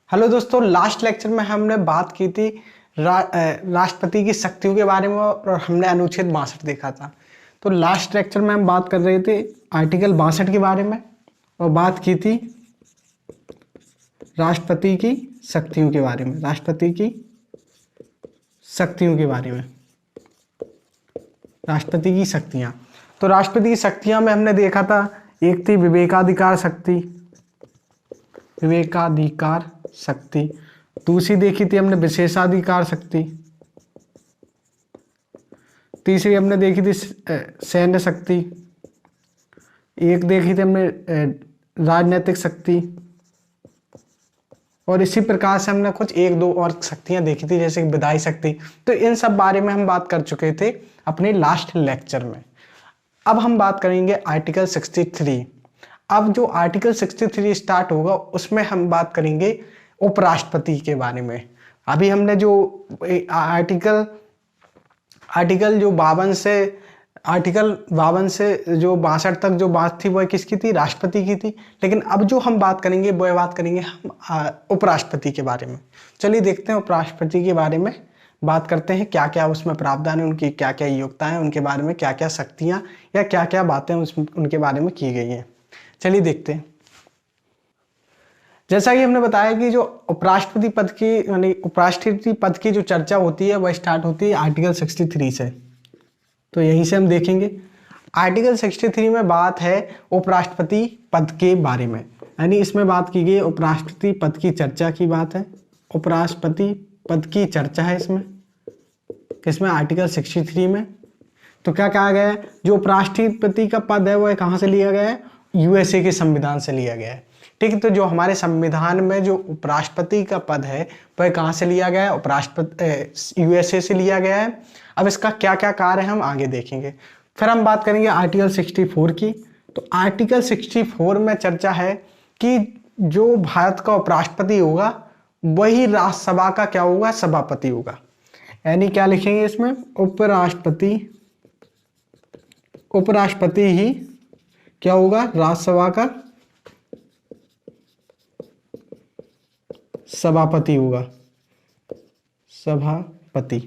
Hello दोस्तों, last lecture में हमने बात की थी राष्ट्रपति की शक्तियों के बारे में और हमने अनुच्छेद 62 देखा था। तो लास्ट लेक्चर में हम बात कर रहे थे आर्टिकल 62 के बारे में और बात की थी राष्ट्रपति की शक्तियों के बारे में। राष्ट्रपति की शक्तियों के बारे में, राष्ट्रपति की शक्तियाँ। तो राष्ट्रपति की शक्तियाँ में हमने देखा था, एक थी विवेकाधिकार शक्ति, विवेकाधिकार शक्ति। दूसरी देखी थी हमने विशेषाधिकार शक्ति। तीसरी हमने देखी थी सैन्य शक्ति। एक देखी थी हमने राजनीतिक शक्ति। और इसी प्रकार से हमने कुछ एक दो और शक्तियां देखी थी, जैसे विधायी शक्ति। तो इन सब बारे में हम बात कर चुके थे अपने लास्ट लेक्चर में। अब हम बात करेंगे आर्टिकल 63। अब जो आर्टिकल 63 स्टार्ट होगा उसमें हम बात करेंगे उपराष्ट्रपति के बारे में। अभी हमने जो आर्टिकल जो 52 से जो 62 तक जो बात थी वह किसकी थी? राष्ट्रपति की थी। लेकिन अब जो हम बात करेंगे वह बात करेंगे हम उपराष्ट्रपति के बारे में। चलिए देखते हैं उपराष्ट्रपति के बारे में, बात करते हैं क्या क्या उसमें प्रावधान है, उनकी क्या क्या योग्यताएं हैं, उनके बारे में क्या क्या शक्तियां या क्या क्या बातें उनके बारे में की गई हैं। चलिए देखते हैं। जैसा कि हमने बताया कि जो उपराष्ट्रपति पद की यानी उपराष्ट्रपति पद की जो चर्चा होती है वह स्टार्ट होती है आर्टिकल 63 से। तो यहीं से हम देखेंगे। आर्टिकल 63 में बात है उपराष्ट्रपति पद के बारे में, यानी इसमें बात की गई उपराष्ट्रपति पद की चर्चा की बात है। उपराष्ट्रपति पद की चर्चा है इसमें आर्टिकल 63 में। तो क्या कहा गया है? जो उपराष्ट्रपति का पद है वह कहाँ से लिया गया है? यूएसए के संविधान से लिया गया है। ठीक है, तो जो हमारे संविधान में जो उपराष्ट्रपति का पद है वह कहाँ से लिया गया है? उपराष्ट्रपति यूएसए से लिया गया है। अब इसका क्या क्या कार्य है हम आगे देखेंगे। फिर हम बात करेंगे आर्टिकल 64 की। तो आर्टिकल 64 में चर्चा है कि जो भारत का उपराष्ट्रपति होगा वही राज्यसभा का क्या होगा? सभापति होगा। यानी क्या लिखेंगे इसमें? उपराष्ट्रपति ही क्या होगा? राज्यसभा का सभापति होगा। सभापति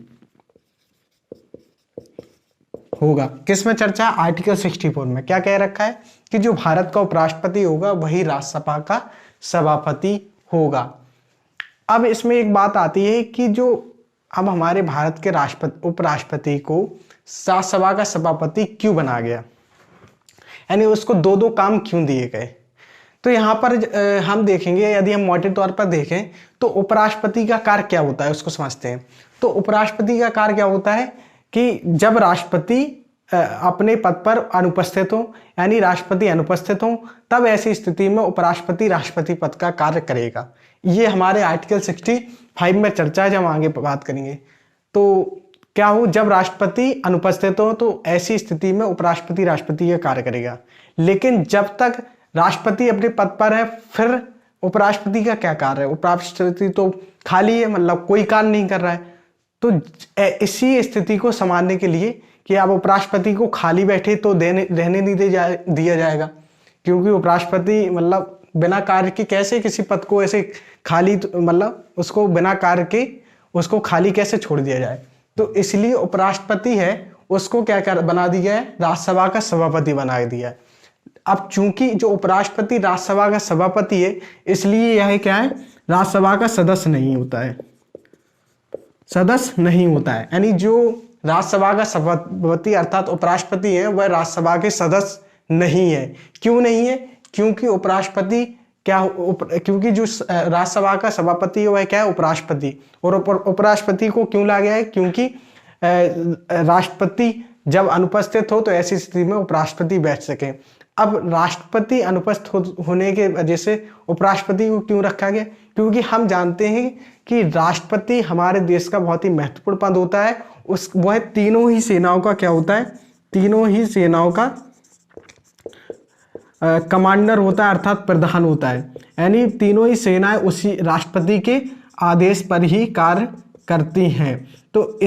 होगा। किसमें चर्चा? आर्टिकल 64 में क्या कह रखा है कि जो भारत का उपराष्ट्रपति होगा वही राज्यसभा का सभापति होगा। अब इसमें एक बात आती है कि जो अब हमारे भारत के उपराष्ट्रपति को राज्यसभा का सभापति क्यों बना गया, यानी उसको दो दो काम क्यों दिए गए? तो यहाँ पर हम देखेंगे, यदि हम मोटे तौर पर देखें तो उपराष्ट्रपति का कार्य क्या होता है उसको समझते हैं। तो उपराष्ट्रपति का कार्य क्या होता है कि जब राष्ट्रपति अपने पद पर अनुपस्थित हो, यानी राष्ट्रपति अनुपस्थित हो, तब ऐसी स्थिति में उपराष्ट्रपति राष्ट्रपति पद का कार्य करेगा। ये हमारे आर्टिकल 65 में चर्चा है, जब हम आगे बात करेंगे। तो क्या हो? जब राष्ट्रपति अनुपस्थित हो तो ऐसी स्थिति में उपराष्ट्रपति राष्ट्रपति का कार्य करेगा। लेकिन जब तक राष्ट्रपति अपने पद पर है फिर उपराष्ट्रपति का क्या कार्य है? उपराष्ट्रपति तो खाली है, मतलब कोई कार्य नहीं कर रहा है। तो इसी स्थिति को संभालने के लिए कि अब उपराष्ट्रपति को खाली बैठे तो रहने नहीं दिया जाएगा, क्योंकि उपराष्ट्रपति मतलब बिना कार्य के कैसे किसी पद को ऐसे खाली, मतलब उसको बिना कार्य के उसको खाली कैसे छोड़ दिया जाए। तो इसलिए उपराष्ट्रपति है उसको क्या बना दिया है? राज्यसभा का सभापति बना दिया है। अब चूंकि जो उपराष्ट्रपति राज्यसभा का सभापति है, इसलिए यह क्या है? राज्यसभा का सदस्य नहीं होता है। सदस्य नहीं होता है, यानी जो राज्यसभा का सभापति अर्थात उपराष्ट्रपति है वह राज्यसभा के सदस्य नहीं है। क्यों नहीं है? क्योंकि उपराष्ट्रपति क्योंकि जो राज्यसभा का सभापति है वह क्या है? उपराष्ट्रपति। और उपराष्ट्रपति को क्यों लाया गया है? क्योंकि राष्ट्रपति जब अनुपस्थित हो तो ऐसी स्थिति में उपराष्ट्रपति बैठ सके। अब राष्ट्रपति अनुपस्थित होने के वजह से उपराष्ट्रपति को क्यों रखा गया? क्योंकि हम जानते हैं कि राष्ट्रपति हमारे देश का बहुत ही महत्वपूर्ण पद होता है। वह तीनों ही सेनाओं का क्या होता है? तीनों ही सेनाओं का कमांडर होता है, अर्थात प्रधान होता है। यानी तीनों ही सेनाएं उसी राष्ट्रपति के आदेश पर ही कार्य करती हैं। तो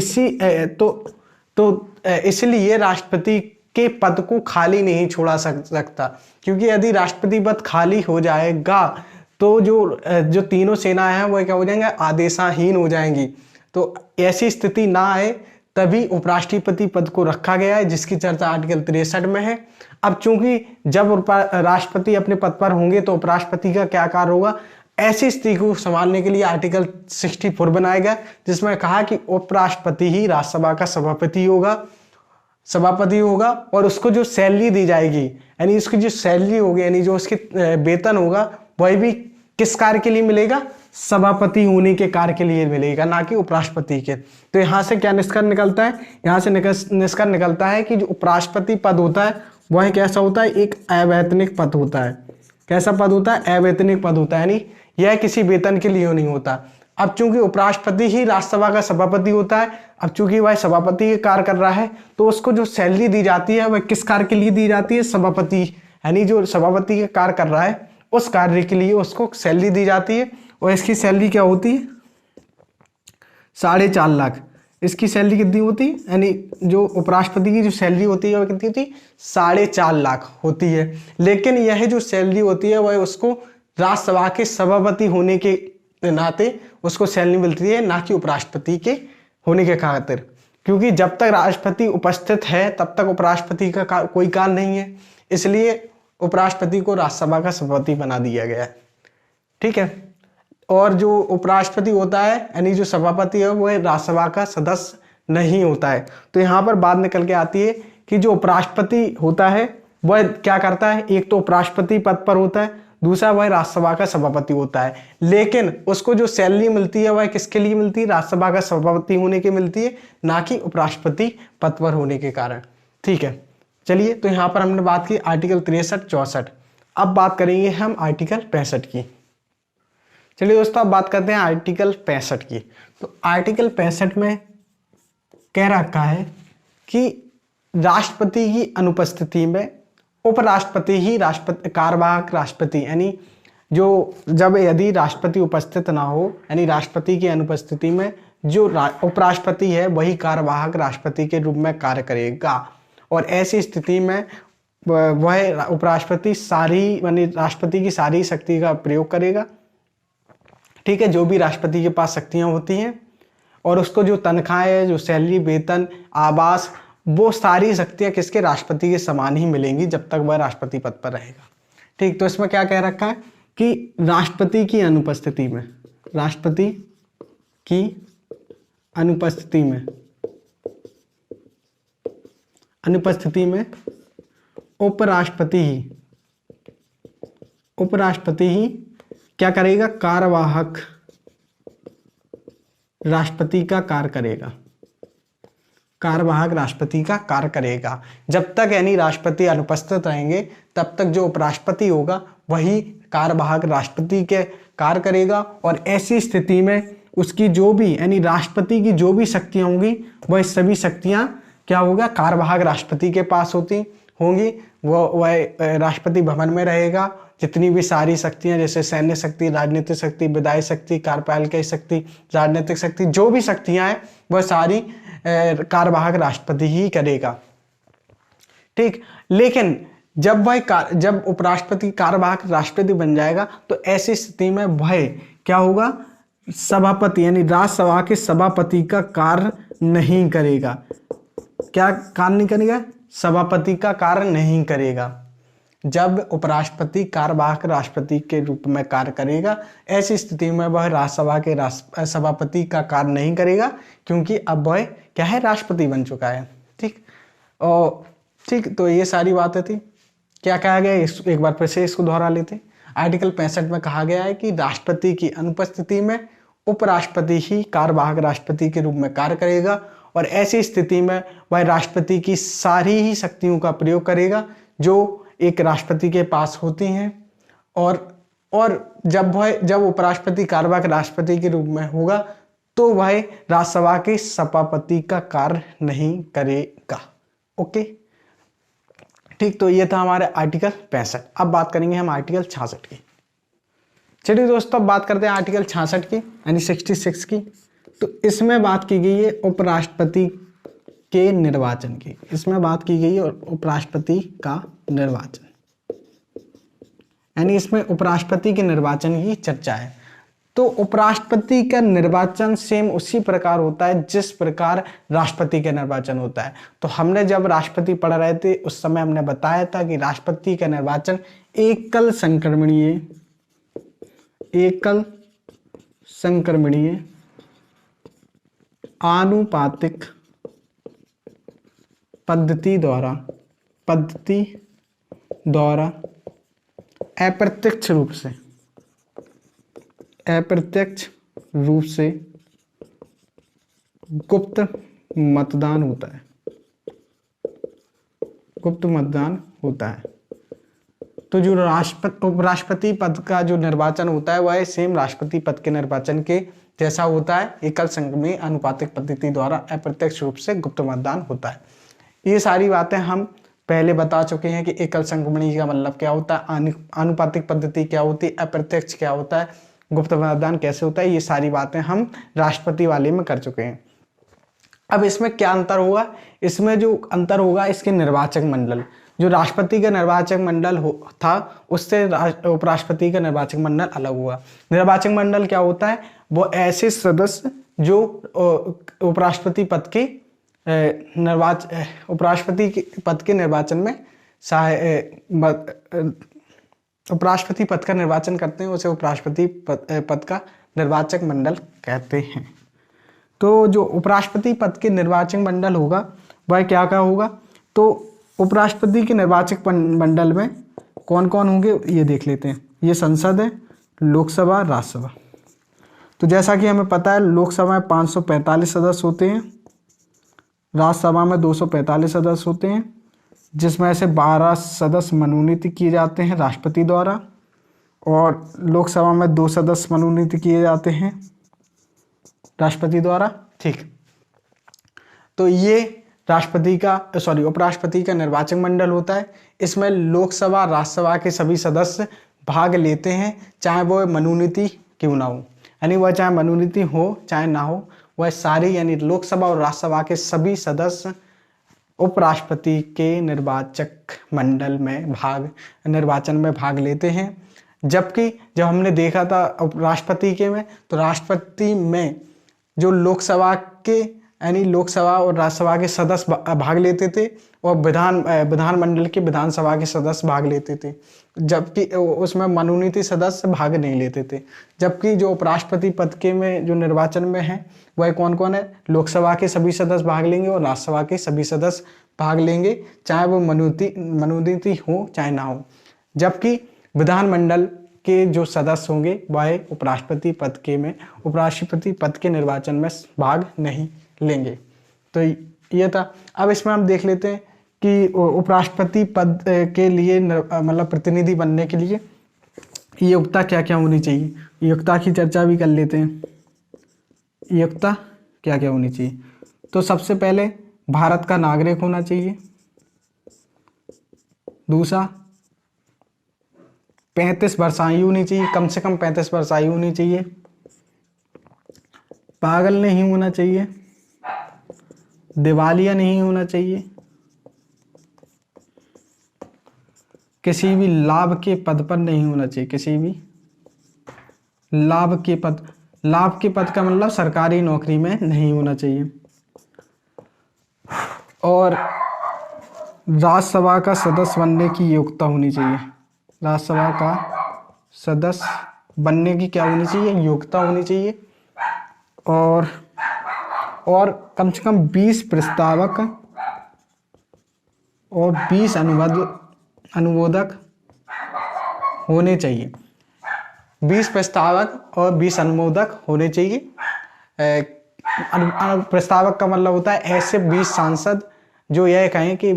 इसलिए राष्ट्रपति के पद को खाली नहीं छोड़ा सकता, क्योंकि यदि राष्ट्रपति पद खाली हो जाएगा तो जो तीनों सेनाएं हैं वो क्या हो जाएंगे, आदेशाहीन हो जाएंगी। तो ऐसी स्थिति ना आए तभी उपराष्ट्रपति पद को रखा गया है, जिसकी चर्चा आर्टिकल 63 में है। अब चूंकि जब राष्ट्रपति अपने पद पर होंगे तो उपराष्ट्रपति का क्या कार्य होगा, ऐसी स्थिति को संभालने के लिए आर्टिकल 64 बनाया गया, जिसमें कहा कि उपराष्ट्रपति ही राज्यसभा का सभापति होगा और उसको जो सैलरी दी जाएगी, यानी उसकी जो सैलरी होगी, यानी जो उसकी वेतन होगा, वह भी किस कार्य के लिए मिलेगा, सभापति होने के कार्य के लिए मिलेगा, ना कि उपराष्ट्रपति के। तो यहाँ से क्या निष्कर्ष निकलता है, यहाँ से निष्कर्ष निकलता है कि जो उपराष्ट्रपति पद होता है वह कैसा होता है, एक अवैतनिक पद होता है। कैसा पद होता है, अवैतनिक पद होता है, यानी यह किसी वेतन के लिए नहीं होता। अब चूंकि उपराष्ट्रपति ही राज्यसभा का सभापति होता है, अब चूंकि वह सभापति के कार्य कर रहा है, तो उसको जो सैलरी दी जाती है वह किस कार्य के लिए दी जाती है, सभापति, यानी जो सभापति के कार्य कर रहा है उस कार्य के लिए उसको सैलरी दी जाती है। और इसकी सैलरी क्या होती है, 4.5 लाख। इसकी सैलरी कितनी होती है, यानी जो उपराष्ट्रपति की जो सैलरी होती है वह कितनी होती है, 4.5 लाख होती है। लेकिन यह जो सैलरी होती है वह उसको राज्यसभा के सभापति होने के नाते उसको सैलरी मिलती है, ना कि उपराष्ट्रपति के होने के खातिर। क्योंकि जब तक राष्ट्रपति उपस्थित है तब तक उपराष्ट्रपति का कोई कार्य नहीं है, इसलिए उपराष्ट्रपति को राज्यसभा का सभापति बना दिया गया है। ठीक है। और जो उपराष्ट्रपति होता है, यानी जो सभापति है, वह राज्यसभा का सदस्य नहीं होता है। तो यहाँ पर बात निकल के आती है कि जो उपराष्ट्रपति होता है वह क्या करता है, एक तो उपराष्ट्रपति पद पर होता है, दूसरा वह राज्यसभा का सभापति होता है। लेकिन उसको जो सैलरी मिलती है वह किसके लिए मिलती है, राज्यसभा का सभापति होने के मिलती है, ना कि उपराष्ट्रपति पद पर होने के कारण। ठीक है, चलिए। तो यहाँ पर हमने बात की आर्टिकल 63, 64। अब बात करेंगे हम आर्टिकल 65 की। चलिए दोस्तों, अब बात करते हैं आर्टिकल 65 की। तो आर्टिकल 65 में कह रखा है कि राष्ट्रपति की अनुपस्थिति में उपराष्ट्रपति ही कार्यवाहक राष्ट्रपति, यानी जब यदि राष्ट्रपति उपस्थित ना हो, यानी राष्ट्रपति की अनुपस्थिति में जो उपराष्ट्रपति है वही कार्यवाहक राष्ट्रपति के रूप में कार्य करेगा। और ऐसी स्थिति में वह उपराष्ट्रपति यानी राष्ट्रपति की सारी शक्ति का प्रयोग करेगा। ठीक है, जो भी राष्ट्रपति के पास शक्तियां होती हैं, और उसको जो तनख्वाहें, जो सैलरी, वेतन, आवास, वो सारी शक्तियां किसके, राष्ट्रपति के समान ही मिलेंगी जब तक वह राष्ट्रपति पद पर रहेगा। ठीक, तो इसमें क्या कह रखा है कि राष्ट्रपति की अनुपस्थिति में, राष्ट्रपति की अनुपस्थिति में उपराष्ट्रपति ही क्या करेगा, कार्यवाहक राष्ट्रपति का कार्य करेगा। कार्यवाहक राष्ट्रपति का कार्य करेगा। जब तक यानी राष्ट्रपति अनुपस्थित रहेंगे तब तक जो उपराष्ट्रपति होगा वही कार्यवाहक राष्ट्रपति के कार्य करेगा। और ऐसी स्थिति में उसकी जो भी, यानी राष्ट्रपति की जो भी शक्तियां होंगी वह सभी शक्तियां क्या होगा, कार्यवाहक राष्ट्रपति के पास होंगी। वह राष्ट्रपति भवन में रहेगा। जितनी भी सारी शक्तियां, जैसे सैन्य शक्ति, राजनीतिक शक्ति, विधायी शक्ति, कार्यपालिका शक्ति, राजनीतिक शक्ति, जो भी शक्तियां हैं वह सारी कार्यवाहक राष्ट्रपति ही करेगा। ठीक, लेकिन जब उपराष्ट्रपति कार्यवाहक राष्ट्रपति बन जाएगा तो ऐसी स्थिति में वह क्या होगा, सभापति, यानी राज्यसभा के सभापति का कार्य नहीं करेगा। क्या कार्य नहीं करेगा, सभापति का कार्य नहीं करेगा। जब उपराष्ट्रपति कार्यवाहक राष्ट्रपति के रूप में कार्य करेगा, ऐसी स्थिति में वह राज्यसभा के सभापति का कार्य नहीं करेगा, क्योंकि अब वह क्या है, राष्ट्रपति बन चुका है। ठीक, और ठीक, तो ये सारी बातें थी। क्या कहा गया, एक बार फिर से इसको दोहरा लेते। आर्टिकल 65 में कहा गया है कि राष्ट्रपति की अनुपस्थिति में उपराष्ट्रपति ही कार्यवाहक राष्ट्रपति के रूप में कार्य करेगा। और ऐसी स्थिति में वह राष्ट्रपति की सारी ही शक्तियों का प्रयोग करेगा जो एक राष्ट्रपति के पास होती हैं। और जब उपराष्ट्रपति कार्यवाहक राष्ट्रपति के रूप में होगा तो वह राज्यसभा के सभापति का कार्य नहीं करेगा। ओके, ठीक, तो ये था हमारे आर्टिकल 65। अब बात करेंगे हम आर्टिकल 66 की। चलिए दोस्तों, अब बात करते हैं आर्टिकल 66 की, यानी 66 की। तो इसमें बात की गई है उपराष्ट्रपति के निर्वाचन की। इसमें बात की गई है उपराष्ट्रपति का निर्वाचन। यानी इसमें उपराष्ट्रपति के निर्वाचन की चर्चा है। तो उपराष्ट्रपति का निर्वाचन सेम उसी प्रकार होता है जिस प्रकार राष्ट्रपति का निर्वाचन होता है। तो हमने जब राष्ट्रपति पढ़ रहे थे उस समय हमने बताया था कि राष्ट्रपति का निर्वाचन एकल संक्रमणीय आनुपातिक पद्धति द्वारा अप्रत्यक्ष रूप से गुप्त मतदान होता है। तो जो उपराष्ट्रपति पद का जो निर्वाचन होता है वह सेम राष्ट्रपति पद के निर्वाचन के जैसा होता है। एकल संक्रमणीय आनुपातिक पद्धति द्वारा अप्रत्यक्ष रूप से गुप्त मतदान होता है। ये सारी बातें हम पहले बता चुके हैं कि एकल संक्रमणीय का मतलब क्या होता है, आनुपातिक पद्धति क्या होती है, अप्रत्यक्ष क्या होता है, गुप्त मतदान कैसे होता है। ये सारी बातें हम राष्ट्रपति वाले में कर चुके हैं। अब इसमें क्या अंतर होगा, इसमें जो अंतर होगा इसके निर्वाचक मंडल, जो राष्ट्रपति का निर्वाचक मंडल था उससे उपराष्ट्रपति का निर्वाचक मंडल अलग हुआ। निर्वाचक मंडल क्या होता है, वो ऐसे सदस्य जो उपराष्ट्रपति पद के निर्वाचन में उपराष्ट्रपति पद का निर्वाचन करते हैं, उसे उपराष्ट्रपति पद का निर्वाचक मंडल कहते हैं। तो जो उपराष्ट्रपति पद के निर्वाचक मंडल होगा वह क्या होगा, तो उपराष्ट्रपति के निर्वाचक मंडल में कौन कौन होंगे ये देख लेते हैं। ये संसद है, लोकसभा, राज्यसभा। तो जैसा कि हमें पता है लोकसभा में 545 सदस्य होते हैं, राज्यसभा में 245 सदस्य होते हैं, जिसमें से 12 सदस्य मनोनीत किए जाते हैं राष्ट्रपति द्वारा, और लोकसभा में 2 सदस्य मनोनीत किए जाते हैं राष्ट्रपति द्वारा। ठीक, तो ये उपराष्ट्रपति का निर्वाचक मंडल होता है। इसमें लोकसभा, राज्यसभा के सभी सदस्य भाग लेते हैं, चाहे वो मनोनीति क्यों ना हो, यानी वह चाहे मनोनीति हो चाहे ना हो, वह सारी यानी लोकसभा और राज्यसभा के सभी सदस्य उपराष्ट्रपति के निर्वाचक मंडल में निर्वाचन में भाग लेते हैं। जबकि जब हमने देखा था राष्ट्रपति के में, तो राष्ट्रपति में जो लोकसभा और राज्यसभा के सदस्य भाग लेते थे और विधानमंडल के विधानसभा के सदस्य भाग लेते थे, जबकि उसमें मनोनीत सदस्य भाग नहीं लेते थे। जबकि जो उपराष्ट्रपति पद के में जो निर्वाचन में है वह कौन कौन है, लोकसभा के सभी सदस्य भाग लेंगे और राज्यसभा के सभी सदस्य भाग लेंगे, चाहे वो मनोनीत हो चाहे ना हो। जबकि विधानमंडल के जो सदस्य होंगे वह उपराष्ट्रपति पद के निर्वाचन में भाग नहीं लेंगे। तो ये था। अब इसमें हम देख लेते हैं कि उपराष्ट्रपति पद के लिए मतलब प्रतिनिधि बनने के लिए योग्यता क्या क्या होनी चाहिए, योग्यता की चर्चा भी कर लेते हैं। योग्यता क्या क्या होनी चाहिए, तो सबसे पहले भारत का नागरिक होना चाहिए। दूसरा 35 वर्ष आयु होनी चाहिए, कम से कम 35 वर्ष आयु होनी चाहिए। पागल नहीं होना चाहिए, दिवालिया नहीं होना चाहिए, किसी भी लाभ के पद पर नहीं होना चाहिए, किसी भी लाभ के पद का मतलब सरकारी नौकरी में नहीं होना चाहिए। और राज्यसभा का सदस्य बनने की योग्यता होनी चाहिए। राज्यसभा का सदस्य बनने की क्या होनी चाहिए, योग्यता होनी चाहिए। और कम से कम 20 प्रस्तावक और 20 अनुमोदक होने चाहिए। 20 प्रस्तावक और 20 अनुमोदक होने चाहिए। प्रस्तावक का मतलब होता है ऐसे 20 सांसद जो यह कहें कि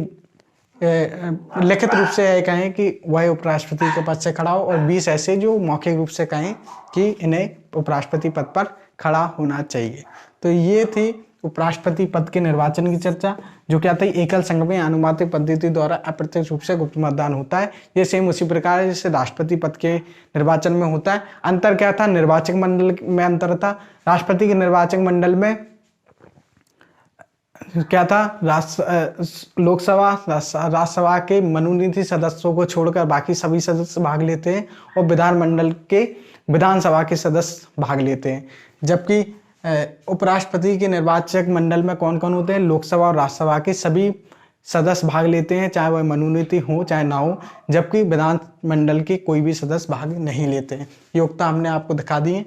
लिखित रूप से यह कहें कि वह उपराष्ट्रपति के पद से खड़ा हो, और 20 ऐसे जो मौखिक रूप से कहें कि इन्हें उपराष्ट्रपति पद पर खड़ा होना चाहिए। तो ये थी उपराष्ट्रपति पद के निर्वाचन की चर्चा, जो क्या था, एकल संक्रमणीय आनुपातिक पद्धति द्वारा अप्रत्यक्ष रूप से गुप्त मतदान होता है। ये सेम उसी प्रकार है जैसे राष्ट्रपति पद के निर्वाचन में होता है। अंतर क्या था, निर्वाचक मंडल में अंतर था। राष्ट्रपति के निर्वाचक मंडल में क्या था, लोकसभा राज्यसभा के मनोनीत सदस्यों को छोड़कर बाकी सभी सदस्य भाग लेते हैं और विधानमंडल के विधानसभा के सदस्य भाग लेते हैं। जबकि उपराष्ट्रपति के निर्वाचक मंडल में कौन कौन होते हैं, लोकसभा और राज्यसभा के सभी सदस्य भाग लेते हैं, चाहे वह मनोनीत हो चाहे ना हो। जबकि विधानमंडल के कोई भी सदस्य भाग नहीं लेते हैं। योग्यता हमने आपको दिखा दी है।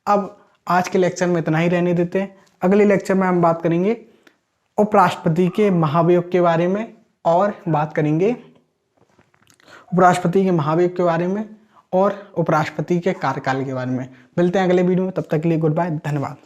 अब आज के लेक्चर में इतना ही रहने देते हैं। अगले लेक्चर में हम बात करेंगे उपराष्ट्रपति के महाभियोग के बारे में और बात करेंगे उपराष्ट्रपति के महाभियोग के बारे में और उपराष्ट्रपति के कार्यकाल के बारे में। मिलते हैं अगले वीडियो में, तब तक के लिए गुड बाय, धन्यवाद।